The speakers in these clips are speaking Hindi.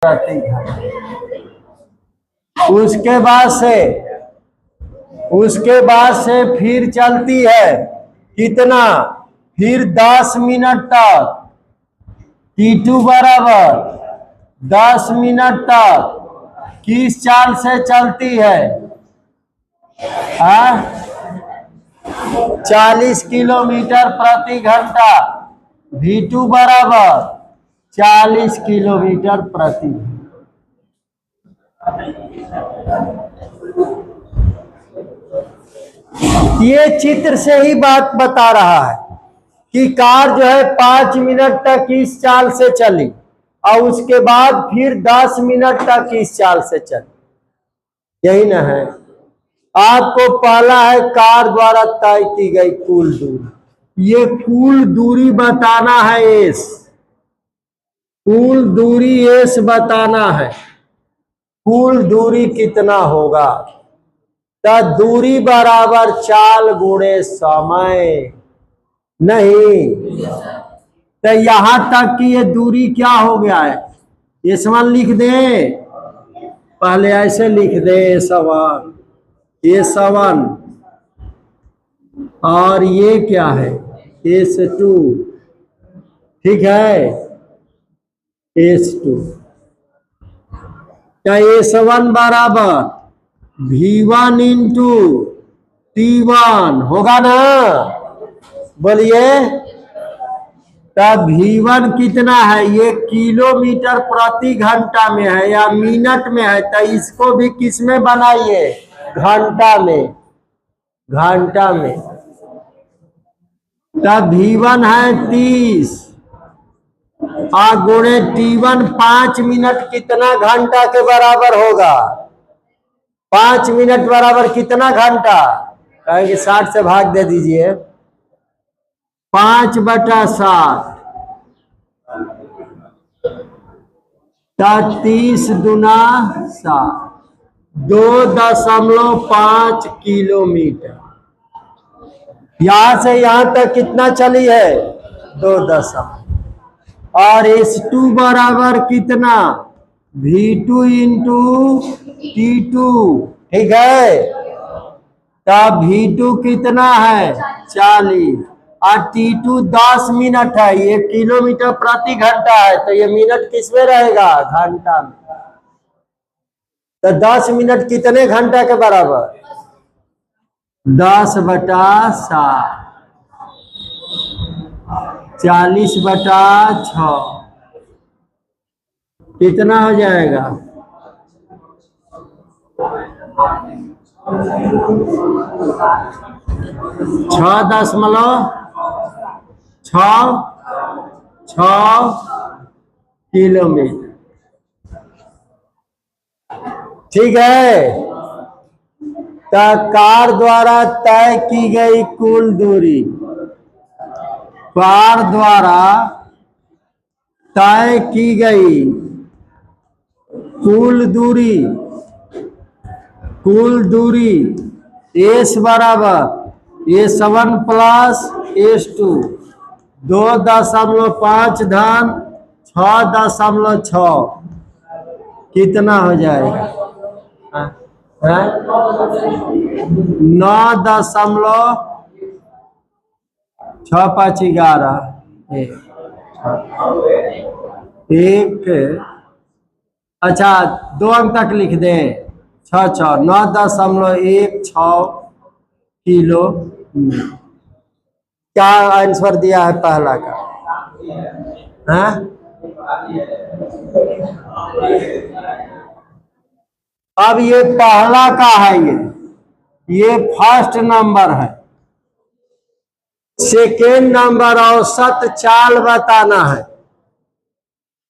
प्रति घंटा। उसके बाद से फिर चलती है कितना, फिर 10 मिनट तक T2 बराबर 10 मिनट तक किस चाल से चलती है? 40 किलोमीटर प्रति घंटा। V2 बराबर 40 किलोमीटर प्रति। ये चित्र से ही बात बता रहा है कि कार जो है 5 मिनट तक इस चाल से चली और उसके बाद फिर 10 मिनट तक इस चाल से चली। यही ना है। आपको पहला है कार द्वारा तय की गई कुल दूरी। ये कुल दूरी बताना है एस, कुल दूरी एस बताना है। कुल दूरी कितना होगा? तो दूरी बराबर चाल गुणे समय। नहीं तो यहां तक कि ये दूरी क्या हो गया है? ये समान लिख दे, पहले ऐसे लिख दे सवाल, ये सवन और ये क्या है S2, ठीक है S2। क्या S1 बराबर V1 इंटू T1 होगा ना? बोलिए। तब V1 कितना है? ये किलोमीटर प्रति घंटा में है या मिनट में है? तो इसको भी किस में बनाइए? घंटा में, घंटा में। तब V1 है 30 और गुणे T1 5 मिनट कितना घंटा के बराबर होगा? 5 मिनट बराबर कितना घंटा? कहेंगे 60 से भाग दे दीजिए। 5/7 30 दूना 7, 2.5 किलोमीटर। यहां से यहां तक कितना चली है? 2 और S2 बराबर कितना? V2 इंटू T2, ठीक है। तब V2 कितना है? 40 और T2 10 मिनट है। ये किलोमीटर प्रति घंटा है तो ये मिनट किस में रहेगा? घंटा में। तो 10 मिनट कितने घंटा के बराबर? 10/7, 40/6 कितना हो जाएगा? 6.6 किलोमीटर, ठीक है। तो कार द्वारा तय की गई कुल दूरी, कार द्वारा तय की गई कुल दूरी, कुल दूरी S बराबर S1 प्लस S2 2.5 धन 6.6 कितना हो जाएगा? 9.6 एक अच्छा 2 अंक तक लिख दे। 9.16 किलो। क्या आंसर दिया है पहला का? हाँ? अब ये पहला का है, ये फर्स्ट नंबर है। सेकेंड नंबर औसत चाल बताना है।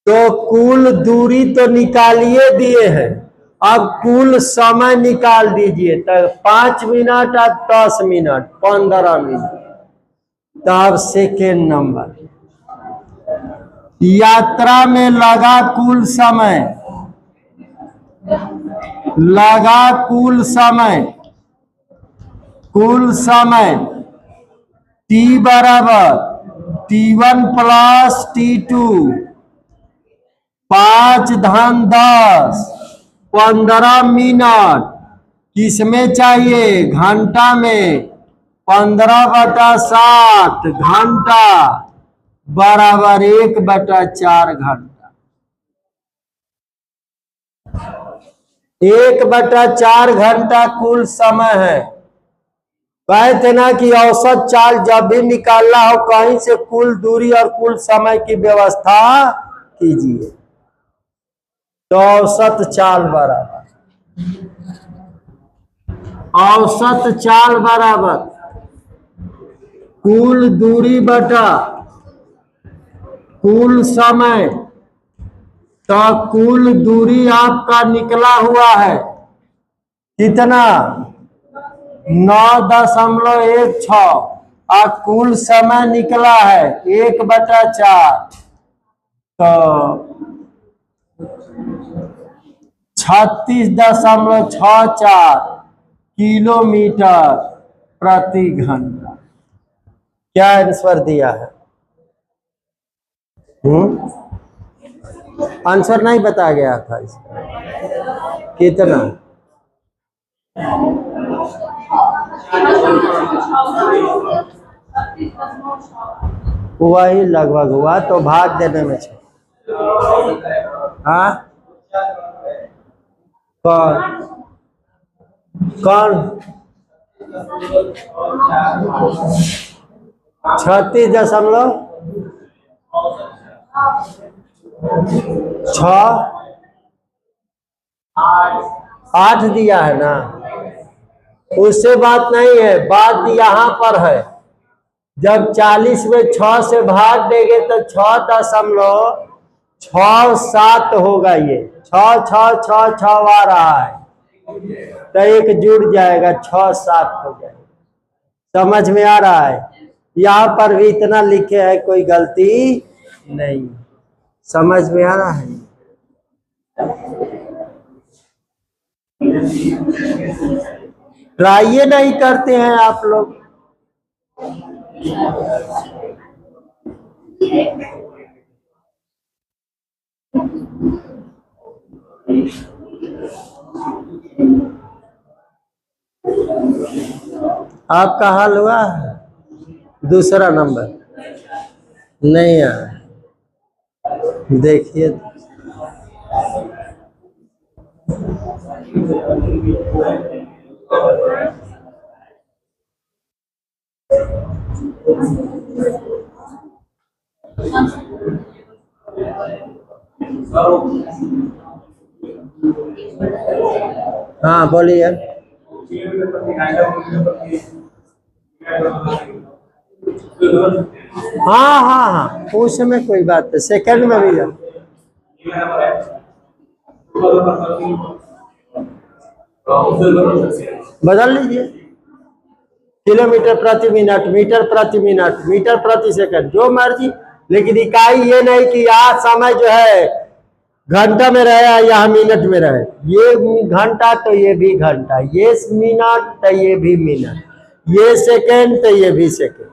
तो कुल दूरी तो निकालिए दिए हैं, अब कुल समय निकाल दीजिए। तो 5 मिनट और 10 मिनट 15 मिनट। तब सेकेंड नंबर, यात्रा में लगा कुल समय, लगा कुल समय, कुल समय T बराबर T1 प्लस T2 5 धन 10 15 मिनट किसमें चाहिए? घंटा में। 15/60 घंटा बराबर 1/4 घंटा। 1/4 घंटा कुल समय है। कहे थे ना कि औसत चाल जब भी निकालना हो कहीं से कुल दूरी और कुल समय की व्यवस्था कीजिए। तो औसत चाल बराबर कुल दूरी बटा कुल समय। तो कुल दूरी आपका निकला हुआ है कितना? 9.16 और कुल समय निकला है 1/4। तो 36.64 किलोमीटर प्रति घंटा। क्या आंसर दिया है? आंसर नहीं बता गया था इसका कितना? वही लगभग हुआ। तो भाग देने में छे। हाँ कौन 36.68 दिया है ना। उससे बात नहीं है, बात यहाँ पर है। जब 40 में 6 से भाग देंगे तो 6.67 होगा। ये 6 आ रहा है तो एक जुड़ जाएगा 6-7 हो जाएगा। समझ में आ रहा है? यहाँ पर भी इतना लिखे है, कोई गलती नहीं। समझ में आ रहा है? ट्राई नहीं करते हैं आप लोग। आपका हल हुआ है? दूसरा नंबर नहीं आया। देखिए हाँ बोलिए। हाँ हाँ हाँ उसमें कोई बात नहीं, सेकंड में भी है। बदल लीजिए। किलोमीटर प्रति मिनट, मीटर प्रति मिनट, मीटर प्रति सेकंड, जो मर्जी। लेकिन इकाई ये नहीं कि यहाँ समय जो है घंटा में रहे यहाँ मिनट में रहे। ये घंटा तो ये भी घंटा, ये मिनट तो ये भी मिनट, ये सेकंड तो ये भी सेकंड।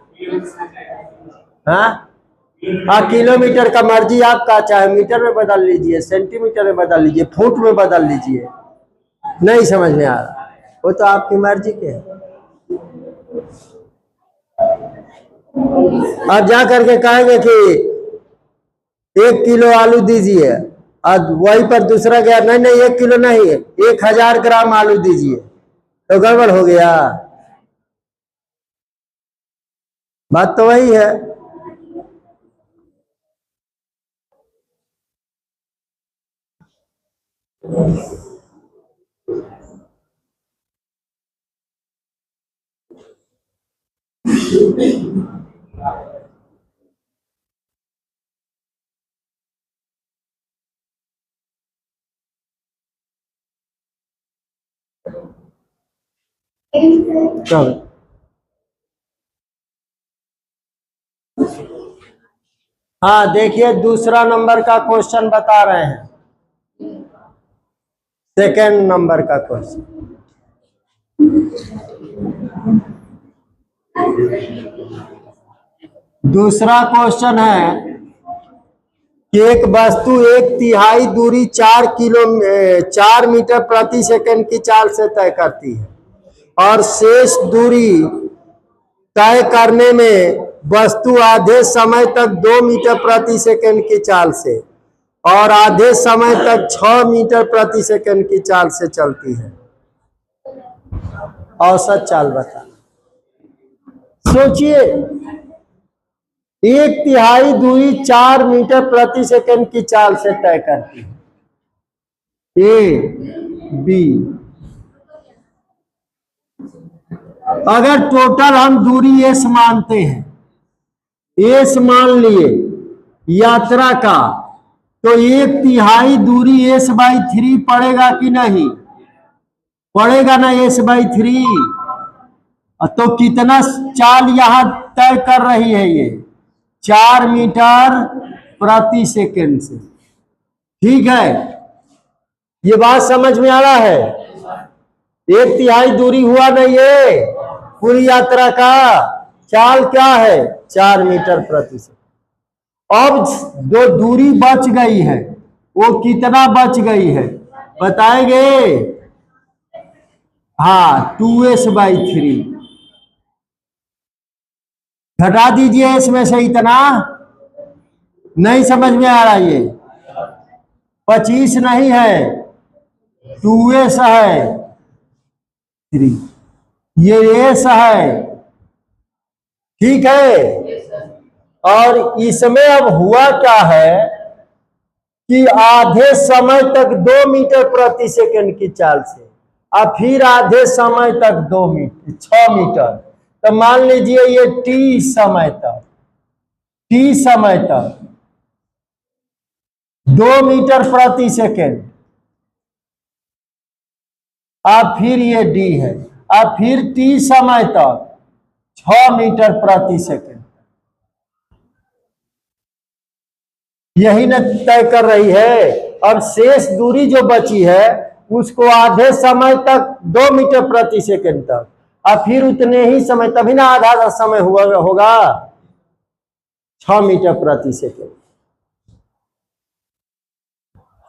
हाँ किलोमीटर का मर्जी आपका, चाहे मीटर में बदल लीजिए, सेंटीमीटर में बदल लीजिए, फुट में बदल लीजिए। नहीं समझ में आ रहा, वो तो आपकी मर्जी के है। अब जा करके कहेंगे कि 1 किलो आलू दीजिए, और वही पर दूसरा गया नहीं नहीं 1 किलो नहीं, 1000 ग्राम आलू दीजिए, तो गड़बड़ हो गया। बात तो वही है। चलो हाँ देखिए, दूसरा नंबर का क्वेश्चन बता रहे हैं, सेकंड नंबर का क्वेश्चन। दूसरा क्वेश्चन है कि एक वस्तु 1/3 दूरी 4 मीटर प्रति सेकंड की चाल से तय करती है और शेष दूरी तय करने में वस्तु आधे समय तक 2 मीटर प्रति सेकंड की चाल से और आधे समय तक 6 मीटर प्रति सेकंड की चाल से चलती है। औसत चाल बता। सोचिए, 1/3 दूरी 4 मीटर प्रति सेकंड की चाल से तय करती है। ए बी, अगर टोटल हम दूरी एस मानते हैं, एस मान लिए यात्रा का, तो 1/3 दूरी s/3 पड़ेगा कि नहीं? पड़ेगा ना s/3। तो कितना चाल यहां तय कर रही है? ये 4 मीटर प्रति सेकंड से। ठीक है, ये बात समझ में आ रहा है? 1/3 दूरी हुआ ना ये पूरी यात्रा का, चाल क्या है? 4 मीटर प्रति सेकंड। अब जो दूरी बच गई है वो कितना बच गई है बताएंगे? हाँ, 2s/3। घटा दीजिए इसमें से इतना। नहीं समझ में आ रहा? ये 25 नहीं है, 2s है 3, ये s है। ठीक है, और इसमें अब हुआ क्या है कि आधे समय तक 2 मीटर प्रति सेकंड की चाल से, और फिर आधे समय तक 2 मीटर 6 मीटर। तो मान लीजिए ये t समय तक 2 मीटर प्रति सेकंड, अब फिर ये d है, अब फिर t समय तक 6 मीटर प्रति सेकंड। यही न तय कर रही है। अब शेष दूरी जो बची है उसको आधे समय तक 2 मीटर प्रति सेकंड तक, और फिर उतने ही समय, तभी ना आधा समय होगा 6 मीटर प्रति सेकंड।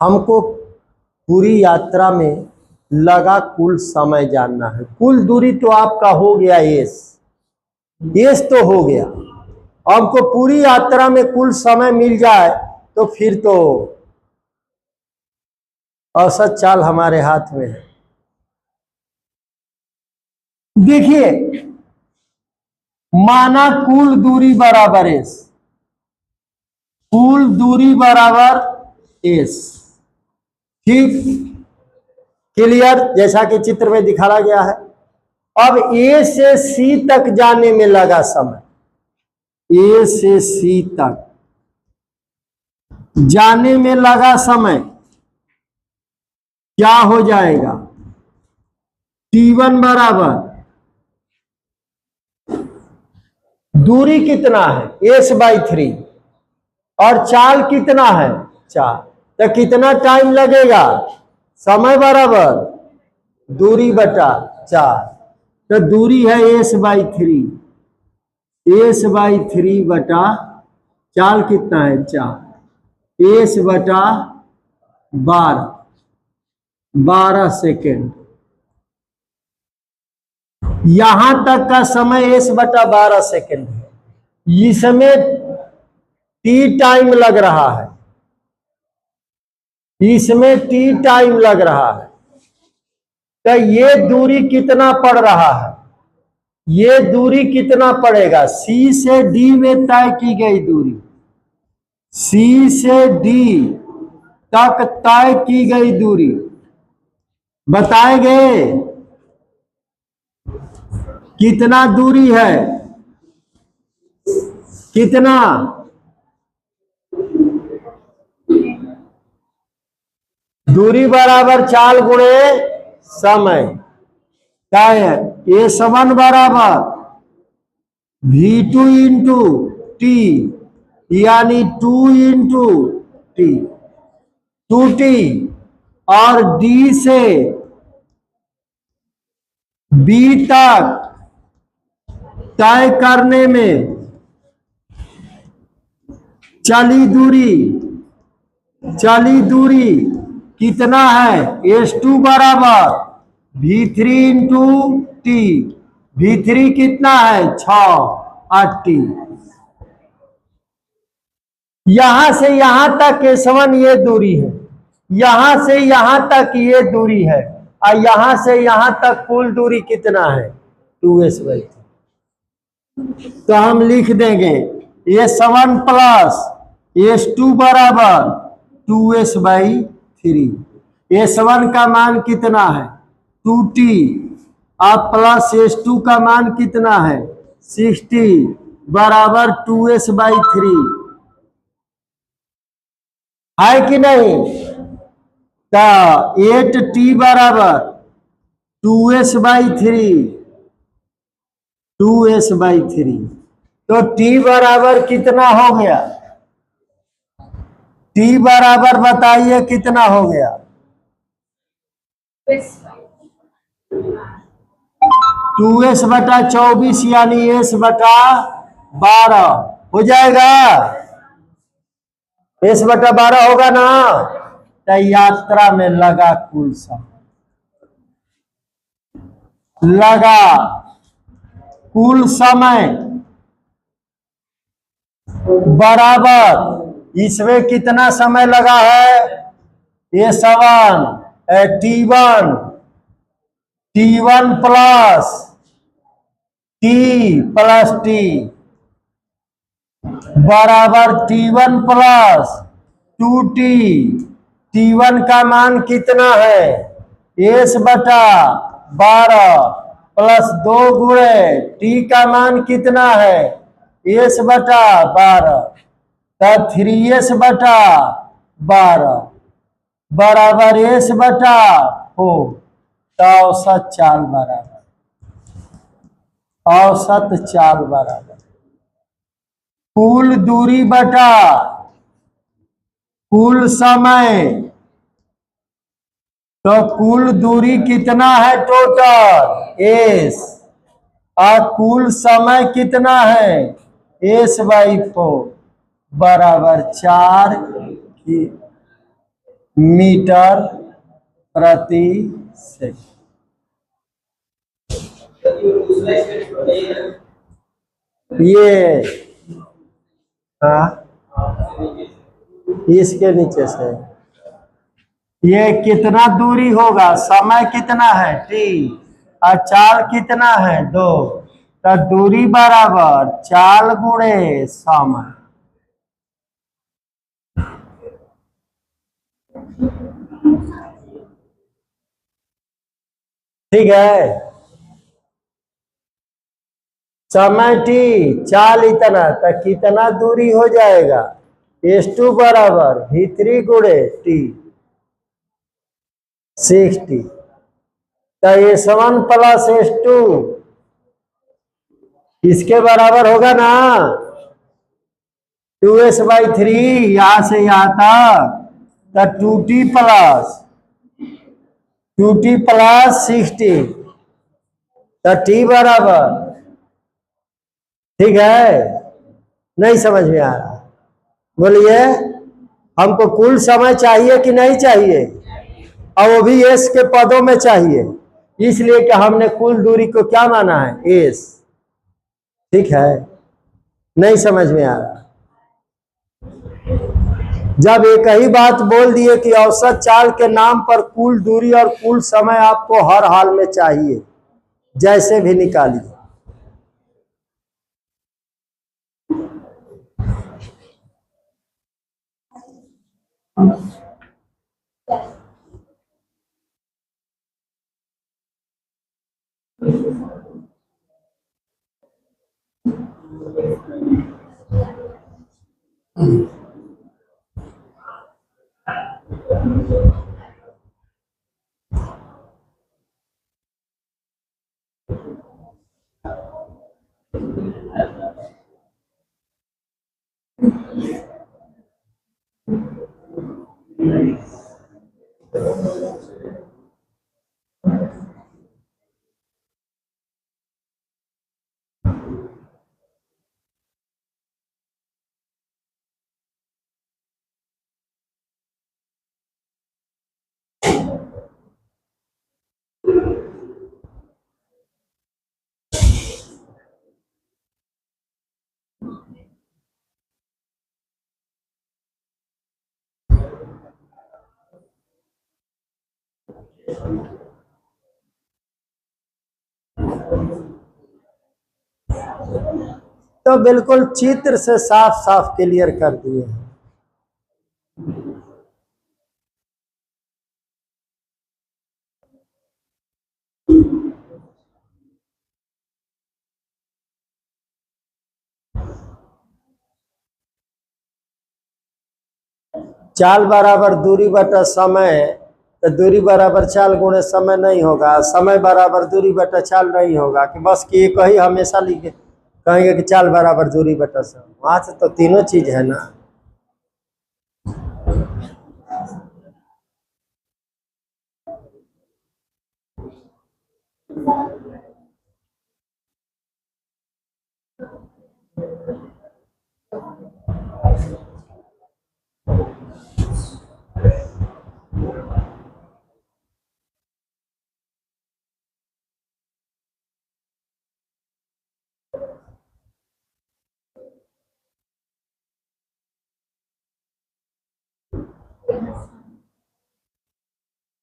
हमको पूरी यात्रा में लगा कुल समय जानना है। कुल दूरी तो आपका हो गया एस तो हो गया। हमको पूरी यात्रा में कुल समय मिल जाए तो फिर तो औसत चाल हमारे हाथ में है। देखिए, माना कुल दूरी बराबर एस, कुल दूरी बराबर एस। ठीक, क्लियर? जैसा कि चित्र में दिखाया गया है। अब ए से सी तक जाने में लगा समय, ए से सी तक जाने में लगा समय क्या हो जाएगा? t1 बराबर, दूरी कितना है? s/3, और चाल कितना है? 4। तो कितना टाइम लगेगा? समय बराबर दूरी बटा 4। तो दूरी है s/3, s/3 बटा चाल कितना है? 4, s/12 सेकेंड। यहां तक का समय s/12 सेकेंड है। इसमें t टाइम लग रहा है, इसमें t टाइम लग रहा है। तो ये दूरी कितना पड़ रहा है? ये दूरी कितना पड़ेगा? c से d में तय की गई दूरी, c से d तक तय की गई दूरी बताएंगे कितना दूरी है? कितना? दूरी बराबर चाल गुणे समय। क्या है? s1 बराबर v2 इंटू टी, यानी 2 इंटू टी, 2t, और d से b तक तय करने में चली दूरी चली दूरी कितना है, S2 बराबर V3 इंटू टी। V3 कितना है 6 और टी। यहां से यहां तक S1 ये दूरी है, यहां से यहां तक ये दूरी है, और यहां से यहां तक कुल दूरी कितना है 2S/3। तो हम लिख देंगे S1 प्लस S2 बराबर 2S/3। S1 का मान कितना है 2T, और प्लस S2 का मान कितना है 60 बराबर 2S/3 है कि नहीं। तो 8T बराबर 2S/3, 2S/3। तो T बराबर कितना हो गया, T बराबर बताइए कितना हो गया। 2S/24 यानी S/12 हो जाएगा। S/12 होगा ना। तो यात्रा में लगा कुल समय, लगा कुल समय बराबर इसमें कितना समय लगा है S1 T1, T1 plus T बराबर T1 प्लस 2T। T1 का मान कितना है S/12 प्लस 2 गुणे T का मान कितना है S/12, तो 3S/12 बराबर S/4। तो औसत चाल बराबर, औसत चाल बराबर कुल दूरी बटा कुल समय। तो कुल दूरी कितना है टोटल S, और कुल समय कितना है S/4 बराबर 4 मीटर प्रति सेकंड। ये हाँ, इसके नीचे से ये कितना दूरी होगा, समय कितना है T, और चाल कितना है 2। तो दूरी बराबर चाल गुणे समय। ठीक है, समय T चाल इतना, तो कितना दूरी हो जाएगा S2 बराबर V3 गुणे T 60। तो S1 प्लस S2 इसके बराबर होगा ना 2S/3, यहां से यहां तक। तो 2T प्लस 60, तो T बराबर, ठीक है। नहीं समझ में आ रहा, बोलिए। हमको कुल समय चाहिए कि नहीं चाहिए, और वो भी S के पदों में चाहिए, इसलिए कि हमने कुल दूरी को क्या माना है S। ठीक है, नहीं समझ में आ रहा। जब एक ही बात बोल दिए कि औसत चाल के नाम पर कुल दूरी और कुल समय आपको हर हाल में चाहिए, जैसे भी निकालिए। तो बिल्कुल चित्र से साफ साफ क्लियर कर दिए हैं। चाल बराबर दूरी बटा समय, तो दूरी बराबर चाल गुणे समय नहीं होगा, समय बराबर दूरी बटा चाल नहीं होगा कि बस कि एक ही हमेशा लिखे कहेंगे कि चाल बराबर दूरी बटा समय। वहां से तो तीनों चीज है ना।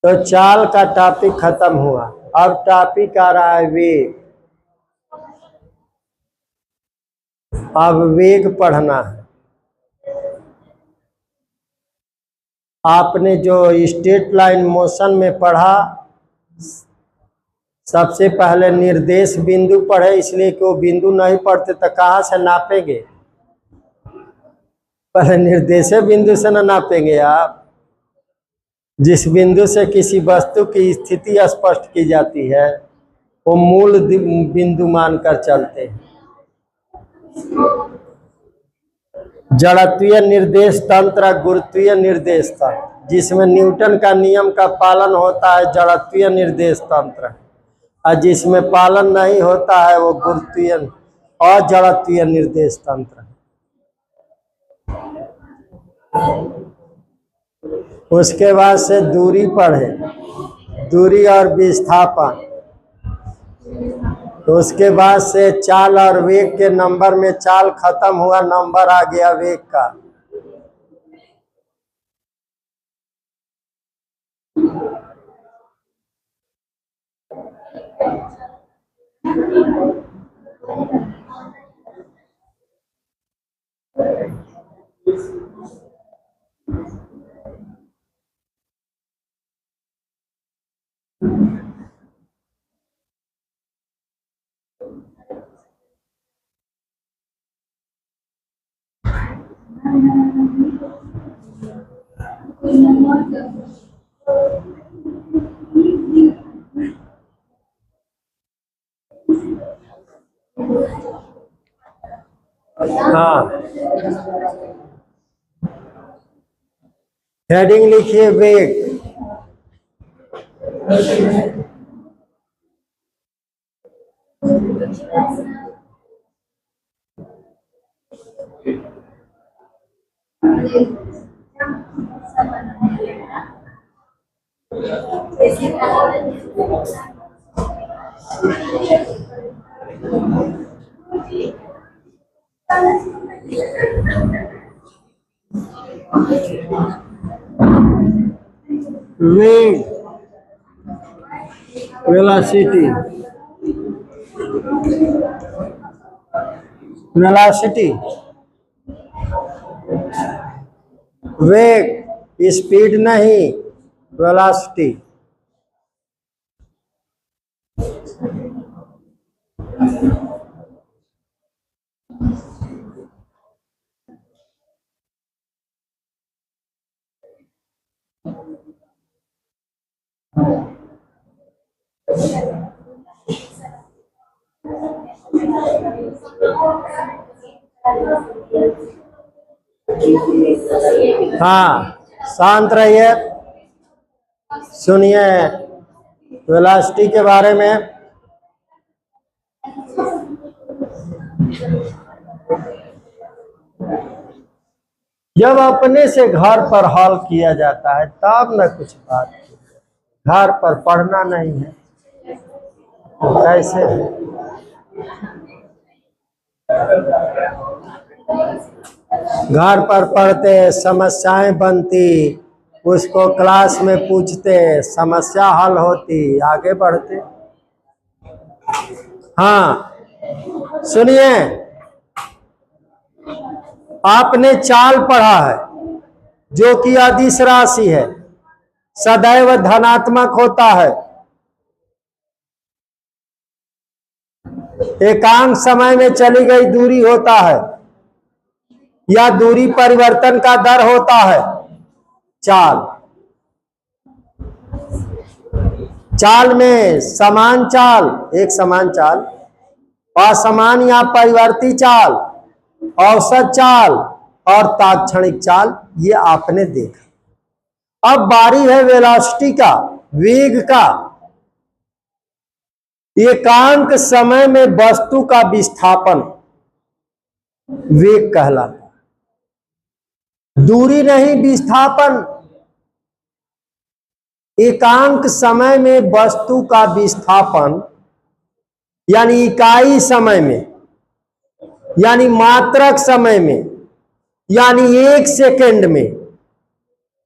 तो चाल का टॉपिक खत्म हुआ, अब टॉपिक आ रहा है वेग। अब वेग पढ़ना है। आपने जो स्ट्रेट लाइन मोशन में पढ़ा, सबसे पहले निर्देश बिंदु पढ़े, इसलिए कि वो बिंदु नहीं पढ़ते तो कहाँ से नापेंगे। पहले निर्देश बिंदु से ना नापेंगे आप। जिस बिंदु से किसी वस्तु की स्थिति स्पष्ट की जाती है वो मूल बिंदु मानकर चलते हैं। जड़त्वीय निर्देश तंत्र, गुरुत्वीय निर्देश तंत्र, जिसमें न्यूटन का नियम का पालन होता है जड़त्वीय निर्देश तंत्र है, और जिसमें पालन नहीं होता है वो गुरुत्वीय और जड़त्वीय निर्देश तंत्र है। उसके बाद से दूरी पढ़े, दूरी और विस्थापन। तो उसके बाद से चाल और वेग के नंबर में चाल खत्म हुआ, नंबर आ गया वेग का। हाँ, हेडिंग लिखिए वेग। वेग, वेलोसिटी, वेलोसिटी, वेग, स्पीड नहीं, वेलोसिटी। हाँ, शांत रहिए, सुनिए वेलोसिटी के बारे में। जब अपने से घर पर हल किया जाता है तब न कुछ बात की, घर पर पढ़ना नहीं है तो कैसे? घर पर पढ़ते समस्याएं बनती, उसको क्लास में पूछते, समस्या हल होती, आगे बढ़ते। हाँ सुनिए, आपने चाल पढ़ा है जो कि अदिश राशि है, सदैव धनात्मक होता है, एकांक समय में चली गई दूरी होता है, या दूरी परिवर्तन का दर होता है। चाल, चाल में समान चाल, एक समान चाल, असमान या परिवर्ती चाल, औसत चाल और तात्क्षणिक चाल, ये आपने देखा। अब बारी है वेलोसिटी का, वेग का। एकांक समय में वस्तु का विस्थापन वेग कहलाता है, दूरी नहीं विस्थापन। एकांक समय में वस्तु का विस्थापन यानी इकाई समय में, यानी मात्रक समय में, यानी 1 सेकेंड में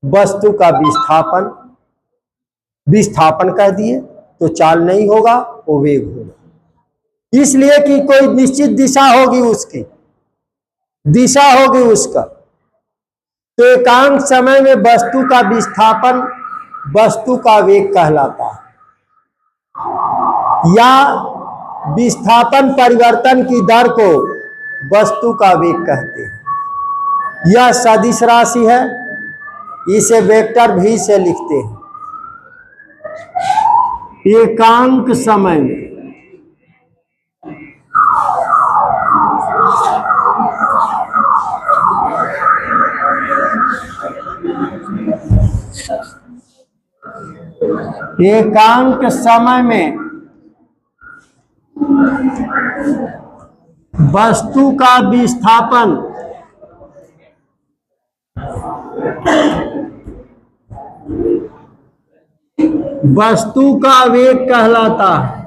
वस्तु का विस्थापन, विस्थापन कह दिए तो चाल नहीं होगा, वो वेग होगा। इसलिए कि कोई निश्चित दिशा होगी, उसकी दिशा होगी उसका। तो एकांक समय में वस्तु का विस्थापन वस्तु का वेग कहलाता है, या विस्थापन परिवर्तन की दर को वस्तु का वेग कहते हैं। यह सदिश राशि है, इसे वेक्टर भी से लिखते हैं। एकांक समय में एकांक समय में वस्तु का विस्थापन वस्तु का वेग कहलाता है।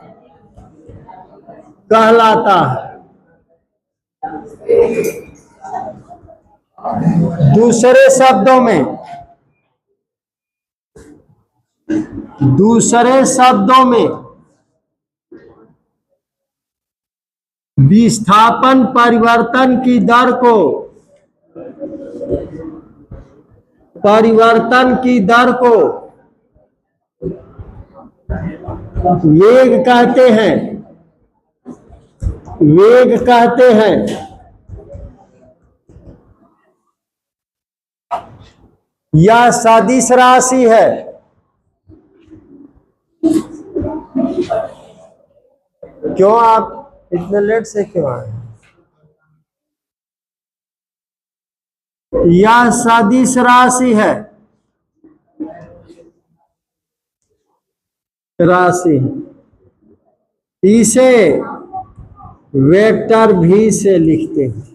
दूसरे शब्दों में विस्थापन परिवर्तन की दर को वेग कहते हैं। यह सदिश राशि है। क्यों आप इतने लेट से क्यों आए? यह सदिश राशि है, इसे वेक्टर भी से लिखते हैं।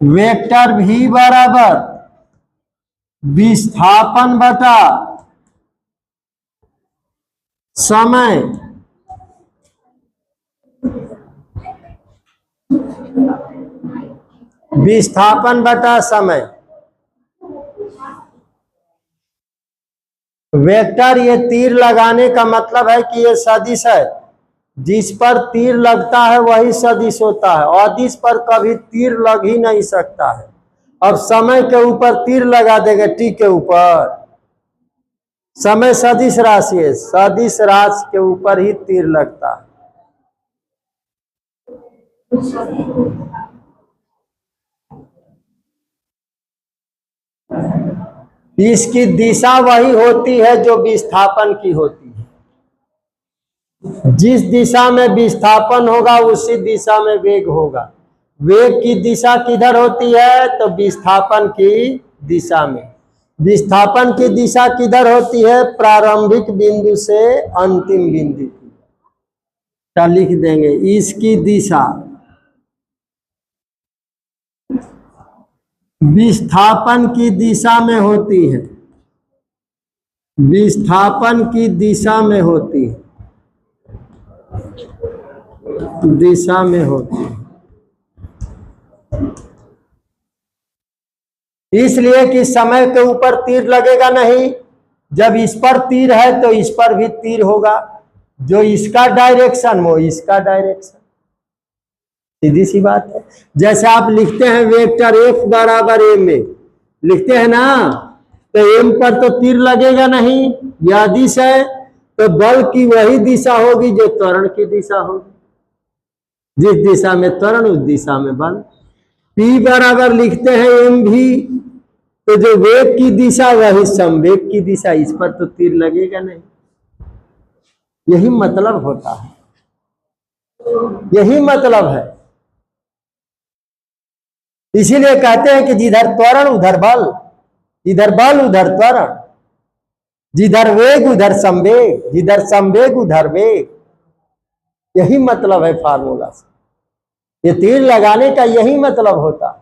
वेक्टर भी बराबर विस्थापन बटा समय विस्थापन बटा समय। वेक्टर, ये तीर लगाने का मतलब है कि ये सदिश है, जिस पर तीर लगता है वही सदिश होता है। अदिश पर कभी तीर लग ही नहीं सकता है। अब समय के ऊपर तीर लगा देंगे, टी के ऊपर। समय सदिश राशि है, सदिश राशि के ऊपर ही तीर लगता है। इसकी दिशा वही होती है जो विस्थापन की होती है। जिस दिशा में विस्थापन होगा उसी दिशा में वेग होगा। वेग की दिशा किधर होती है? तो विस्थापन की दिशा में। विस्थापन की दिशा किधर होती है? प्रारंभिक बिंदु से अंतिम बिंदु की। क्या लिख देंगे? इसकी दिशा विस्थापन की दिशा में होती है, विस्थापन की दिशा में होती है, दिशा में होती है। इसलिए कि समय के ऊपर तीर लगेगा नहीं। जब इस पर तीर है तो इस पर भी तीर होगा, जो इसका डायरेक्शन वो इसका डायरेक्शन, सीधी सी बात है। जैसे आप लिखते हैं वेक्टर F बराबर m में लिखते हैं ना, तो m पर तो तीर लगेगा नहीं, यह दिश है, तो बल की वही दिशा होगी जो त्वरण की दिशा होगी। जिस दिशा में त्वरण उस दिशा में बल। P बराबर लिखते हैं m भी, तो जो वेग की दिशा वही संवेग की दिशा, इस पर तो तीर लगेगा नहीं। यही मतलब होता है, यही मतलब है। इसीलिए कहते हैं कि जिधर त्वरण उधर बल, जिधर बल उधर त्वरण, जिधर वेग उधर संवेग, जिधर संवेग उधर वेग। यही मतलब है फार्मूला से, ये तीर लगाने का यही मतलब होता है।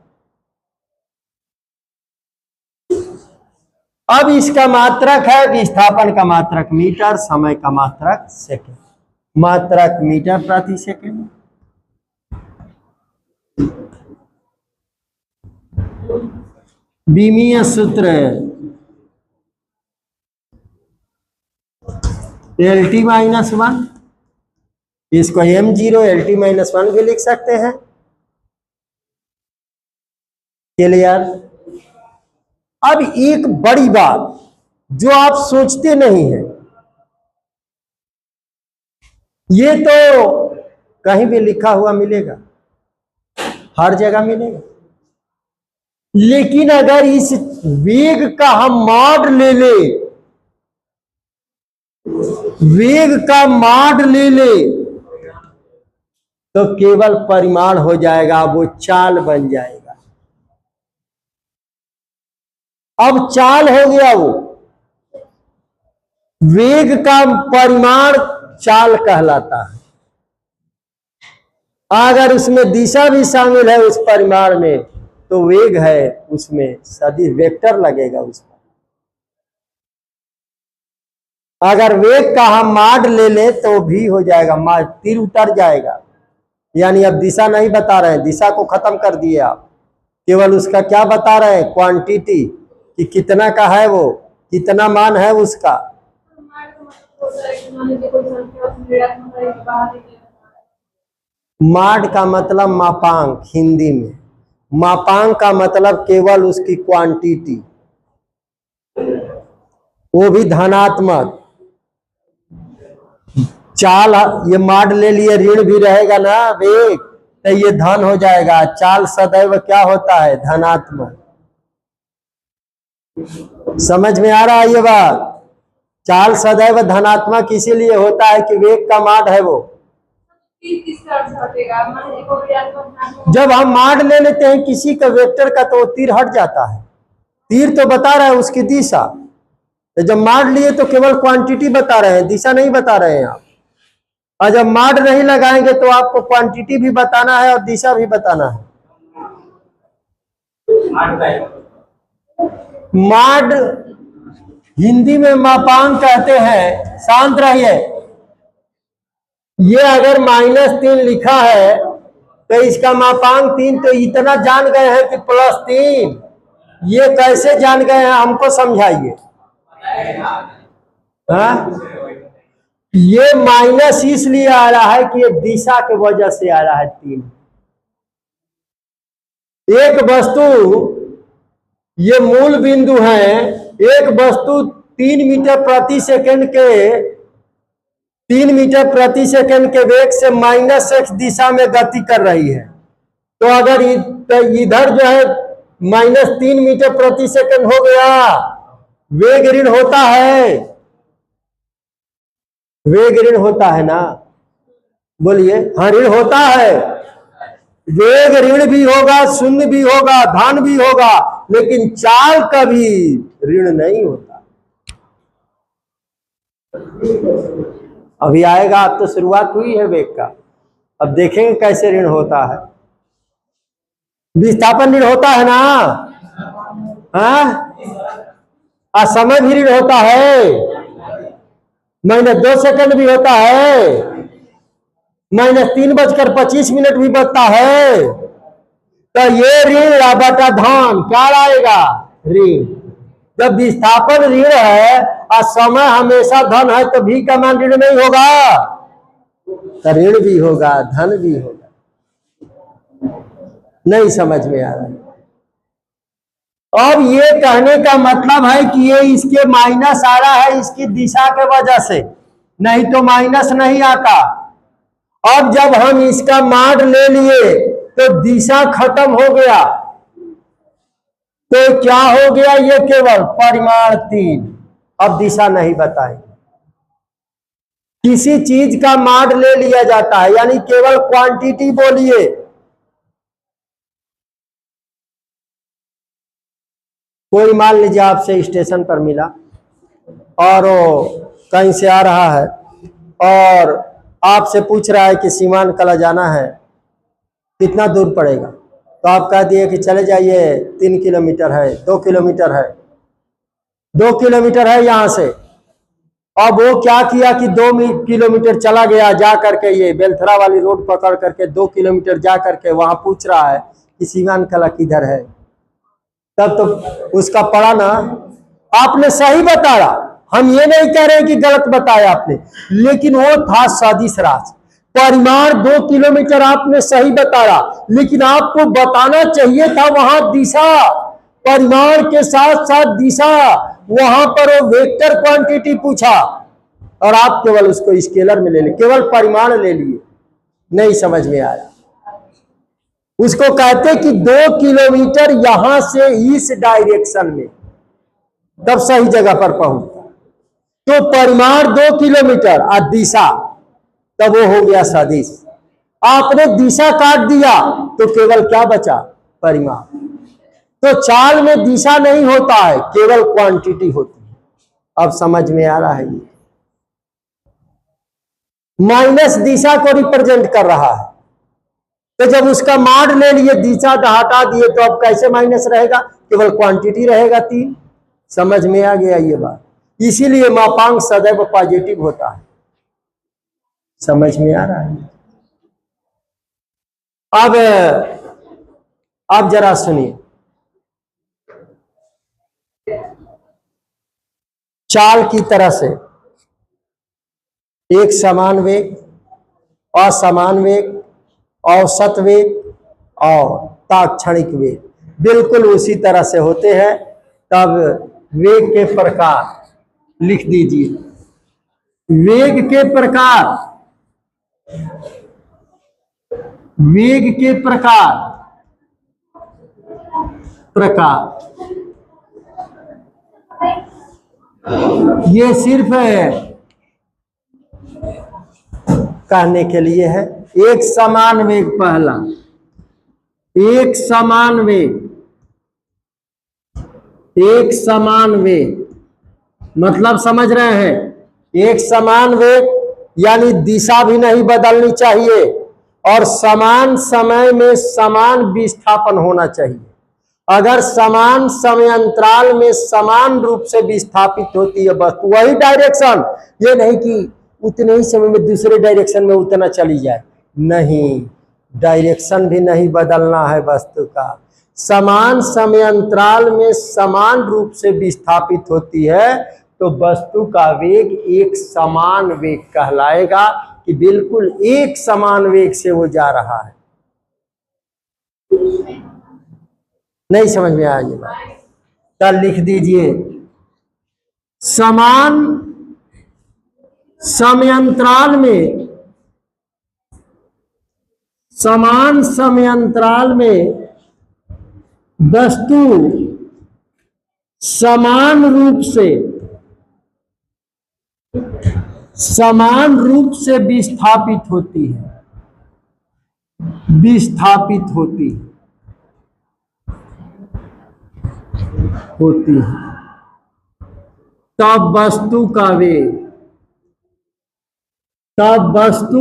अब इसका मात्रक है, विस्थापन का मात्रक मीटर, समय का मात्रक सेकंड, मात्रक मीटर प्रति सेकंड। बीमीय सूत्र LT माइनस 1, इसको m0 LT माइनस 1 भी लिख सकते हैं। क्लियर? अब एक बड़ी बात जो आप सोचते नहीं है, ये तो कहीं भी लिखा हुआ मिलेगा, हर जगह मिलेगा, लेकिन अगर इस वेग का हम मॉड ले ले, वेग का मॉड ले ले, तो केवल परिमाण हो जाएगा, वो चाल बन जाएगा। अब चाल हो गया, वो वेग का परिमाण चाल कहलाता है। अगर उसमें दिशा भी शामिल है उस परिमाण में, तो वेग है, उसमें सदिश वेक्टर लगेगा उस पर। अगर वेग का हम माड ले ले तो भी हो जाएगा, माड तीर उतर जाएगा। यानी अब दिशा नहीं बता रहे हैं, दिशा को खत्म कर दिए आप, केवल उसका क्या बता रहे हैं, क्वांटिटी, कि कितना का है वो, कितना मान है उसका। माड का मतलब मापांक, हिंदी में मापांक का मतलब केवल उसकी क्वांटिटी, वो भी धनात्मक। चाल ये माड ले लिए, ऋण भी रहेगा ना वेग, तो ये धन हो जाएगा। चाल सदैव क्या होता है, धनात्मक। समझ में आ रहा है ये बात? चाल सदैव धनात्मक इसीलिए होता है कि वेग का माड है वो। जब हम माड ले लेते हैं किसी का वेक्टर का, तो तीर हट जाता है। तीर तो बता रहा है उसकी दिशा, तो जब माड लिए तो केवल क्वांटिटी बता रहे हैं, दिशा नहीं बता रहे हैं आप। और जब माड नहीं लगाएंगे तो आपको क्वांटिटी भी बताना है और दिशा भी बताना है। माड हिंदी में मापांक कहते हैं। शांत रहिए। ये अगर -3 लिखा है तो इसका मापांक 3, तो इतना जान गए हैं कि +3। ये कैसे जान गए हैं, हमको समझाइए। हाँ, ये माइनस इसलिए आ रहा है कि ये दिशा के वजह से आ रहा है 3। एक वस्तु, ये मूल बिंदु है, एक वस्तु 3 मीटर प्रति सेकंड के 3 मीटर प्रति सेकंड के वेग से -x दिशा में गति कर रही है। तो अगर इधर जो है -3 मीटर प्रति सेकंड हो गया, वेग ऋण होता है, वेग ऋण होता है ना, बोलिए। हाँ, ऋण होता है। वेग ऋण भी होगा, शून्य भी होगा, धन भी होगा, लेकिन चाल कभी ऋण नहीं होता। अभी आएगा, अब तो शुरुआत हुई है वेग का, अब देखेंगे कैसे ऋण होता है। विस्थापन ऋण होता है ना, हाँ, और समय भी ऋण होता है, -2 सेकंड भी होता है, -3:25 भी बचता है। तो ये ऋण बटा धन क्या आएगा, ऋण। जब विस्थापन ऋण है और समय हमेशा धन है तो भी का मान ऋण नहीं होगा, तो ऋण भी होगा धन भी होगा। नहीं समझ में आ रहा है। अब ये कहने का मतलब है कि ये इसके माइनस आ रहा है इसकी दिशा के वजह से, नहीं तो माइनस नहीं आता। अब जब हम इसका माड ले लिए तो दिशा खत्म हो गया, तो क्या हो गया, ये केवल परिमाण 3। अब दिशा नहीं बताएंगे। किसी चीज का माड ले लिया जाता है यानी केवल क्वांटिटी बोलिए। कोई मान लीजिए आपसे स्टेशन पर मिला और वो कहीं से आ रहा है और आपसे पूछ रहा है कि सीमान कला जाना है, कितना दूर पड़ेगा, तो आप कह दिए कि चले जाइए 3 किलोमीटर है, 2 किलोमीटर है, 2 किलोमीटर है यहां से। अब वो क्या किया कि 2 किलोमीटर चला गया, जा करके ये बेलथरा वाली रोड पकड़ करके 2 किलोमीटर जा करके वहां पूछ रहा है कि सीमान कला किधर है। तब तो उसका पड़ा ना, आपने सही बताया, हम ये नहीं कह रहे कि गलत बताया आपने, लेकिन वो था सदिश राशि। परिमाण 2 किलोमीटर आपने सही बताया, लेकिन आपको बताना चाहिए था वहां दिशा, परिमाण के साथ साथ दिशा। वहां पर वो वेक्टर क्वांटिटी पूछा और आप केवल उसको स्केलर में ले लिए, केवल परिमाण ले लिए। नहीं समझ में आया। उसको कहते कि 2 किलोमीटर यहां से इस डायरेक्शन में, तब सही जगह पर पहुंच। तो परिमाण 2 किलोमीटर और दिशा, तब वो हो गया सदिश। आपने दिशा काट दिया तो केवल क्या बचा, परिमाण। तो चाल में दिशा नहीं होता है, केवल क्वांटिटी होती है। अब समझ में आ रहा है। ये माइनस दिशा को रिप्रेजेंट कर रहा है, तो जब उसका माड ले लिए दिशा हटा दिए तो अब कैसे माइनस रहेगा, केवल क्वांटिटी रहेगा 3। समझ में आ गया ये बात। इसीलिए मापांक सदैव पॉजिटिव होता है। समझ में आ रहा है। अब जरा सुनिए, चाल की तरह से एक समान वेग, असमान वेग, औसत वेग और तात्क्षणिक वेग बिल्कुल उसी तरह से होते हैं। तब वेग के प्रकार लिख दीजिए। वेग के प्रकार, वेग के प्रकार ये सिर्फ कहने के लिए है। एक समान वेग, पहला एक समान वेग, एक समान वेग मतलब समझ रहे हैं। एक समान वेग यानी दिशा भी नहीं बदलनी चाहिए और समान समय में समान विस्थापन होना चाहिए। अगर समान समय अंतराल में समान रूप से विस्थापित होती है वस्तु, वही डायरेक्शन, ये नहीं कि उतने ही समय में दूसरे डायरेक्शन में उतना चली जाए, नहीं, डायरेक्शन भी नहीं बदलना है वस्तु का। समान समय अंतराल में समान रूप से विस्थापित होती है तो वस्तु का वेग एक समान वेग कहलाएगा, कि बिल्कुल एक समान वेग से वो जा रहा है। नहीं समझ में आया ये बात, तो लिख दीजिए समान समयांतराल में, समान समयांतराल में वस्तु समान रूप से विस्थापित होती है, विस्थापित होती है। तब वस्तु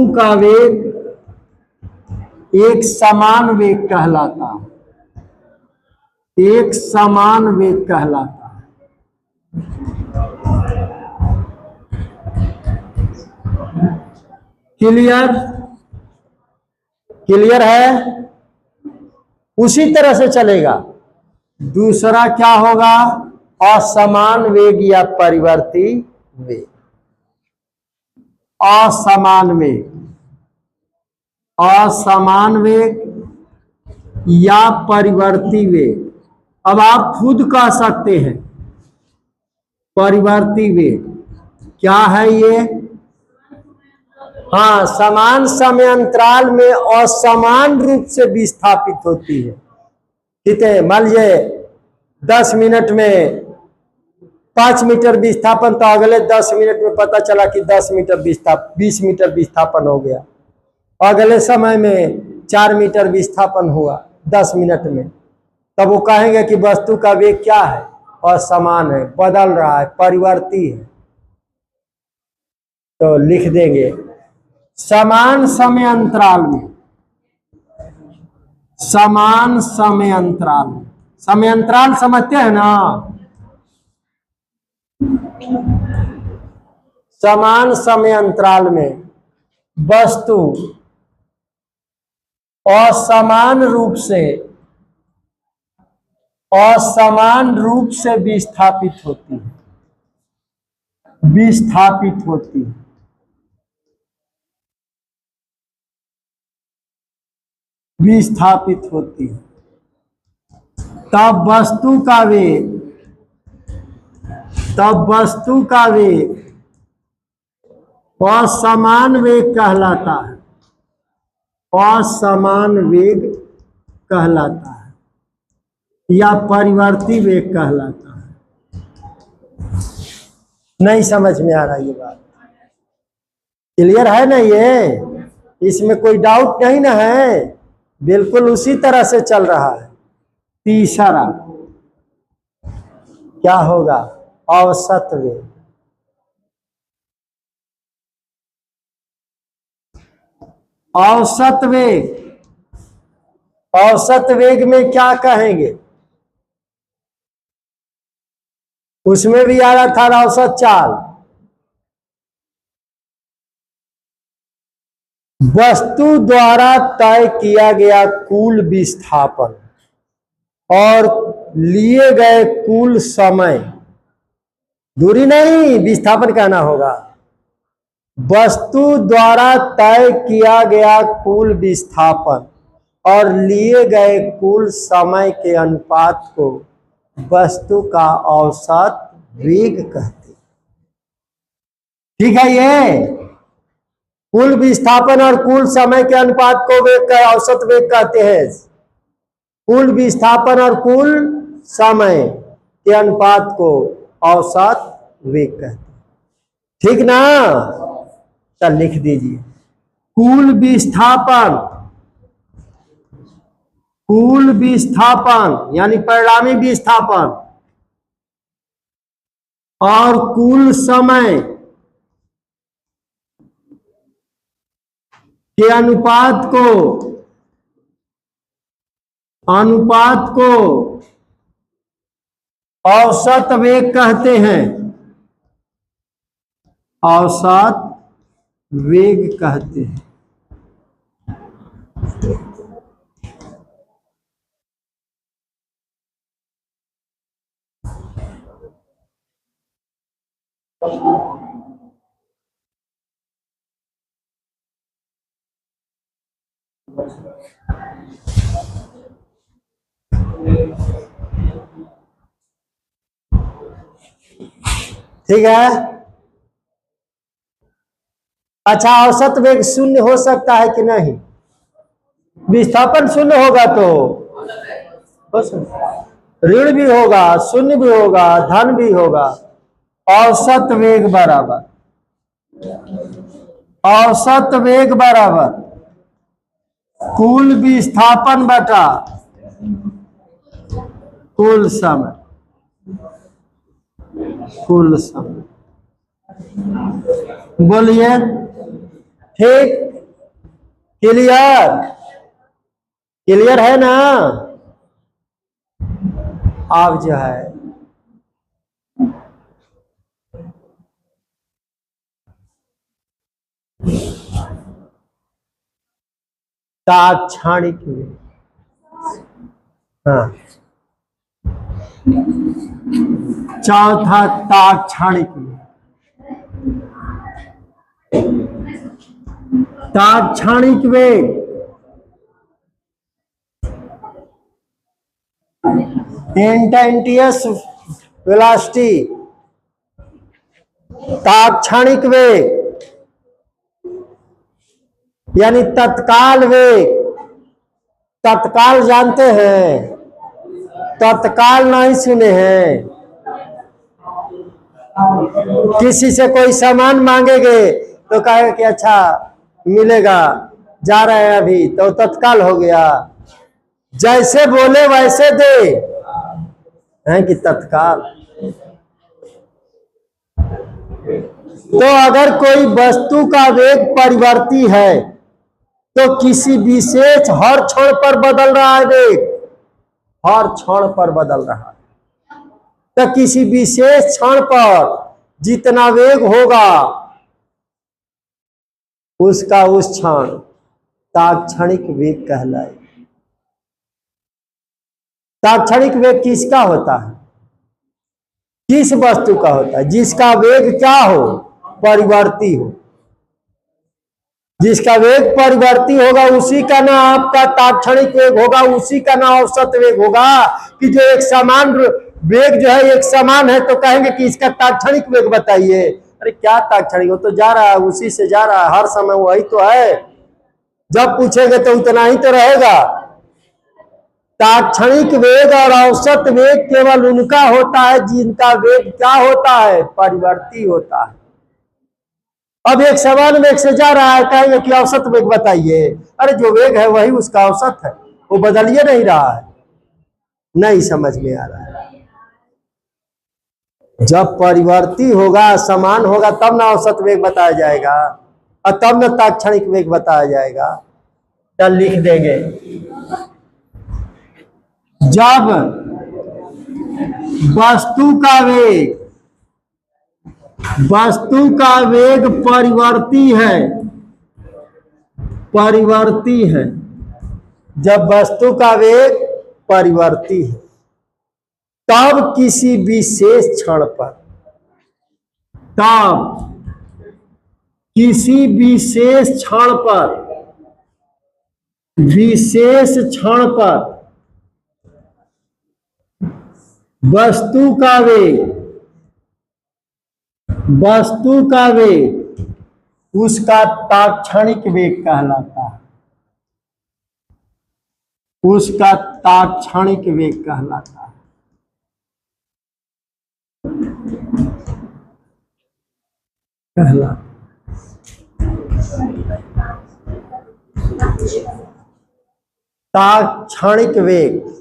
का वेग एक समान वेग कहलाता है, एक समान वेग कहलाता है। क्लियर, क्लियर है। उसी तरह से चलेगा। दूसरा क्या होगा? असमान वेग या परिवर्ती वेग। असमान वेग, असमान वेग या परिवर्ती वेग। अब आप खुद कह सकते हैं परिवर्ती वेग क्या है ये? हाँ, समान समय अंतराल में असमान रूप से विस्थापित होती है। ठीक है, मान लीजिए 10 मिनट में 5 मीटर विस्थापन, तो अगले 10 मिनट में पता चला कि 10 मीटर 20 मीटर विस्थापन हो गया। अगले समय में 4 मीटर विस्थापन हुआ 10 मिनट में, तब वो कहेंगे कि वस्तु का वेग क्या है? असमान है, बदल रहा है, परिवर्ती है। तो लिख देंगे समान समय अंतराल में, समान समय अंतराल में, समय अंतराल समझते हैं ना? समान समय अंतराल में वस्तु असमान रूप से विस्थापित होती है, विस्थापित होती है। विस्थापित होती है, तब वस्तु का वेग असमान वेग कहलाता है, असमान वेग कहलाता है या परिवर्ती वेग कहलाता है। नहीं समझ में आ रहा ये बात? क्लियर है ना ये? इसमें कोई डाउट नहीं ना है? बिल्कुल उसी तरह से चल रहा है। तीसरा क्या होगा? औसत वेग। औसत वेग, औसत वेग में क्या कहेंगे? उसमें भी आ रहा था औसत चाल। वस्तु द्वारा तय किया गया कुल विस्थापन और लिए गए कुल समय, दूरी नहीं, विस्थापन कहना होगा। वस्तु द्वारा तय किया गया कुल विस्थापन और लिए गए कुल समय के अनुपात को वस्तु का औसत वेग कहते हैं। ठीक है, ये कुल विस्थापन और कुल समय के अनुपात को वेग का औसत वेग कहते हैं। कुल विस्थापन और कुल समय के अनुपात को औसत वेग कहते हैं। ठीक ना? चल लिख दीजिए कुल विस्थापन यानी परिणामी विस्थापन और कुल समय के अनुपात को औसत वेग कहते हैं, औसत वेग कहते हैं। ठीक है। अच्छा, औसत वेग शून्य हो सकता है कि नहीं? विस्थापन शून्य होगा तो ऋण भी होगा, शून्य भी होगा, धन भी होगा। औसत वेग बराबर कुल विस्थापन बटा कुल समय। बोलिए, ठीक? क्लियर है ना? अब जो है ताक्षणिक वेग। हाँ, चौथा ताक्षणिक वेग। ताक्षणिक वेग इंस्टेंटेनियस वेलोसिटी, ताक्षणिक वेग यानी तत्काल वेग। तत्काल जानते हैं? तत्काल नहीं सुने हैं? किसी से कोई सामान मांगेंगे तो कहेगा कि अच्छा मिलेगा, जा रहे हैं अभी, तो तत्काल हो गया। जैसे बोले वैसे दे, है कि तत्काल। तो अगर कोई वस्तु का वेग परिवर्ती है तो किसी विशेष हर क्षण पर बदल रहा है वेग, हर क्षण पर बदल रहा है। तो किसी विशेष क्षण पर जितना वेग होगा उसका उस क्षण ताक्षणिक वेग कहलाए। ताक्षणिक वेग किसका होता है? किस वस्तु का होता है? जिसका वेग क्या हो? परिवर्ती हो। जिसका वेग परिवर्ती होगा उसी का ना आपका ताक्षणिक वेग होगा, उसी का ना औसत वेग होगा। कि जो एक समान वेग जो है एक समान है तो कहेंगे कि इसका ताक्षणिक वेग बताइए। अरे क्या ताक्षणिक? वो तो जा रहा है, उसी से जा रहा है, हर समय वही तो है। जब पूछेंगे तो उतना ही तो रहेगा। ताक्षणिक वेग और औसत वेग केवल उनका होता है जिनका वेग क्या होता है? परिवर्ती होता है। अब एक समान वेग से जा रहा है, कहेंगे कि औसत वेग बताइए। अरे जो वेग है वही उसका औसत है, वो बदलिए नहीं रहा है। नहीं समझ में आ रहा है? जब परिवर्ती होगा, समान होगा, तब ना औसत वेग बताया जाएगा और तब ना ताक्षणिक वेग बताया जाएगा। तो लिख देंगे, जब वस्तु का वेग परिवर्ती है, जब वस्तु का वेग परिवर्ती है तब किसी विशेष क्षण पर, विशेष क्षण पर वस्तु का वेग उसका ताक्षणिक वेग कहलाता है। उसका ताक्षणिक वेग कहलाता है। ताक्षणिक वेग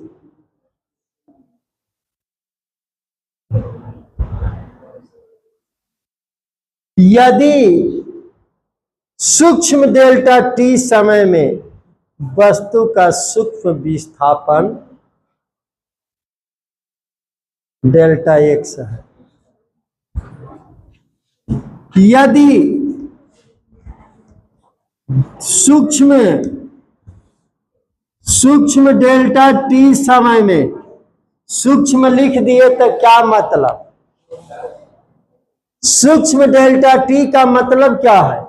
यदि सूक्ष्म डेल्टा टी समय में वस्तु का सूक्ष्म विस्थापन डेल्टा एक्स है, यदि सूक्ष्म डेल्टा टी समय में, सूक्ष्म लिख दिए तो क्या मतलब? सूक्ष्म डेल्टा टी का मतलब क्या है?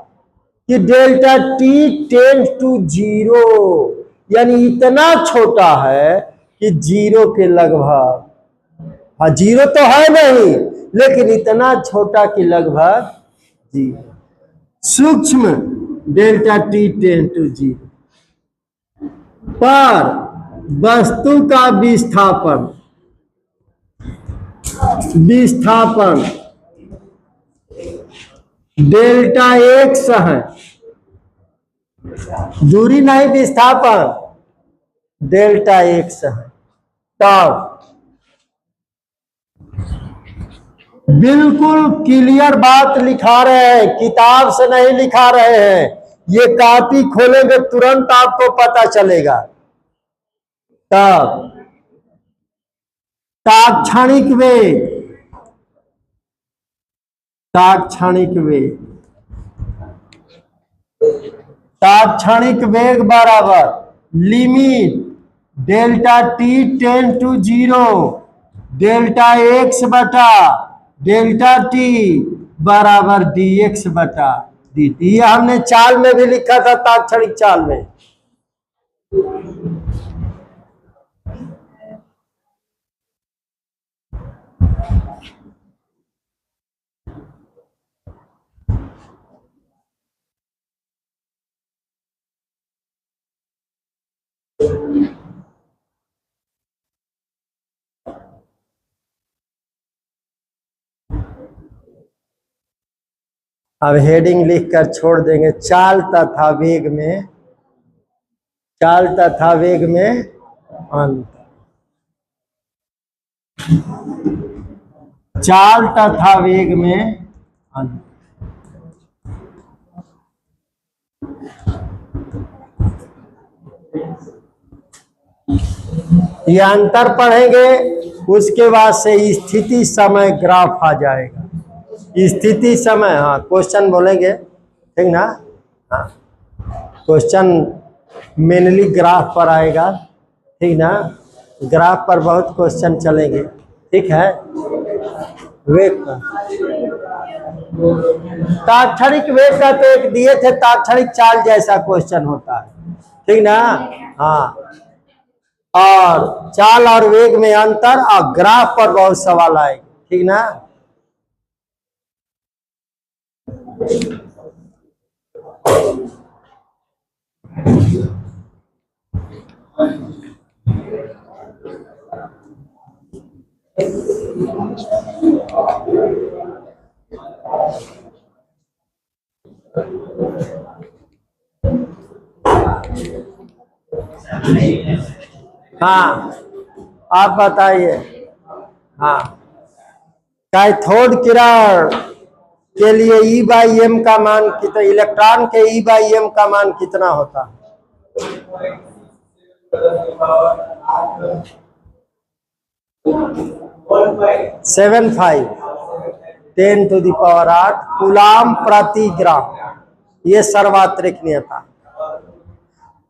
कि डेल्टा टी टेंड टू 0, यानी इतना छोटा है कि 0 के लगभग, हाँ 0 तो है नहीं लेकिन इतना छोटा कि लगभग 0। सूक्ष्म डेल्टा टी टेंड टू 0 पर वस्तु का विस्थापन डेल्टा एक्स है, दूरी नहीं विस्थापन, डेल्टा एक्स है। तब बिल्कुल क्लियर बात लिखा रहे हैं, किताब से नहीं लिखा रहे हैं। ये कॉपी खोलेंगे तुरंत आपको पता चलेगा। तब ताक्षणिक वेग बराबर limit delta T tend to 0 delta X बटा डेल्टा टी बराबर डी एक्स बटा डी टी। ये हमने चाल में भी लिखा था, ताक्षणिक चाल में। अब हेडिंग लिखकर छोड़ देंगे, चाल तथा वेग में, चाल तथा वेग में अंतर, चाल तथा वेग में अंतर। ये अंतर पढ़ेंगे, उसके बाद से स्थिति समय ग्राफ आ जाएगा। स्थिति समय, हाँ क्वेश्चन बोलेंगे, ठीक ना। हाँ क्वेश्चन मेनली ग्राफ पर आएगा, ठीक ना। ग्राफ पर बहुत क्वेश्चन चलेंगे, ठीक है। वेग का ताक्षणिक वेग का तो एक दिए थे, ताक्षणिक चाल जैसा क्वेश्चन होता है, ठीक ना। हाँ, और चाल और वेग में अंतर, और ग्राफ पर बहुत सवाल आएंगे, ठीक ना। हाँ आप बताइए। हाँ, कैथोड किरण के लिए ई बाई एम का मान कितना, इलेक्ट्रॉन के ई बाई एम का मान कितना होता है? 75 10⁸ कूलाम प्रति ग्राम, ये सर्वात्रिक नियता।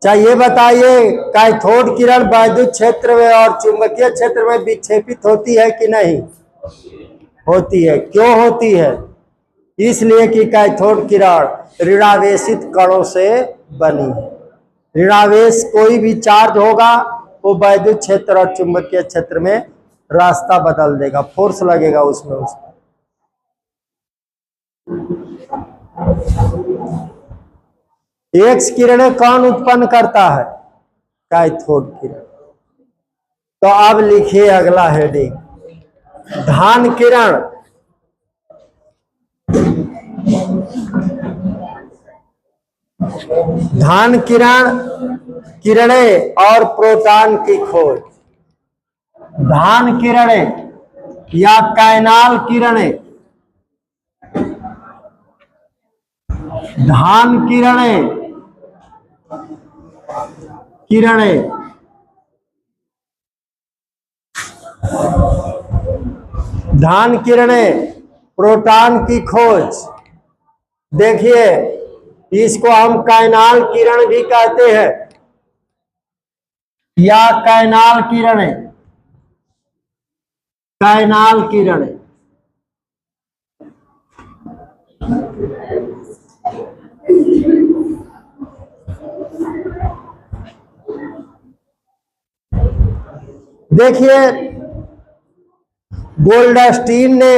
ये बताइए, कैथोड किरण वैद्युत क्षेत्र में और चुंबकीय क्षेत्र में विक्षेपित होती है कि नहीं होती है? क्यों होती है? इसलिए कि कैथोड किरण ऋणावेशित कणों से बनी है। ऋणावेश कोई भी चार्ज होगा वो वैद्युत क्षेत्र और चुंबकीय क्षेत्र में रास्ता बदल देगा, फोर्स लगेगा उसमें। एक्स किरणें कौन उत्पन्न करता है? कैथोड किरण। तो अब लिखिए अगला हेडिंग, धान किरण धान किरण किरणें और प्रोटॉन की खोज। धान किरणें या कैनाल किरणें, धान किरणें धान किरणें प्रोटॉन की खोज। देखिए, इसको हम कैनाल किरण भी कहते हैं, या कैनाल किरणें, कैनाल किरणें। देखिए, गोल्डस्टीन ने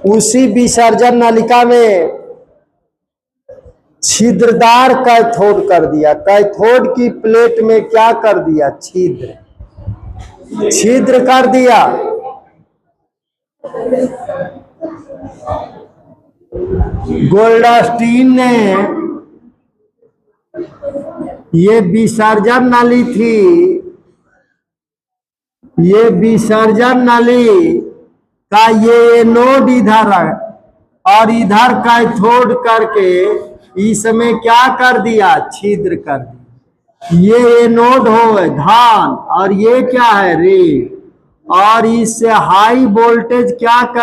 उसी विसर्जन नलिका में छिद्रदार कैथोड कर दिया। कैथोड की प्लेट में क्या कर दिया? छिद्र कर दिया। गोल्डस्टीन ने, ये विसर्जन नली थी, ये विसर्जन नली का ये एनोड इधर है और इधर कैथोड करके इसमें क्या कर दिया? छिद्र कर दिया। ये एनोड हो धान और ये क्या है? रे। और इससे हाई वोल्टेज क्या कर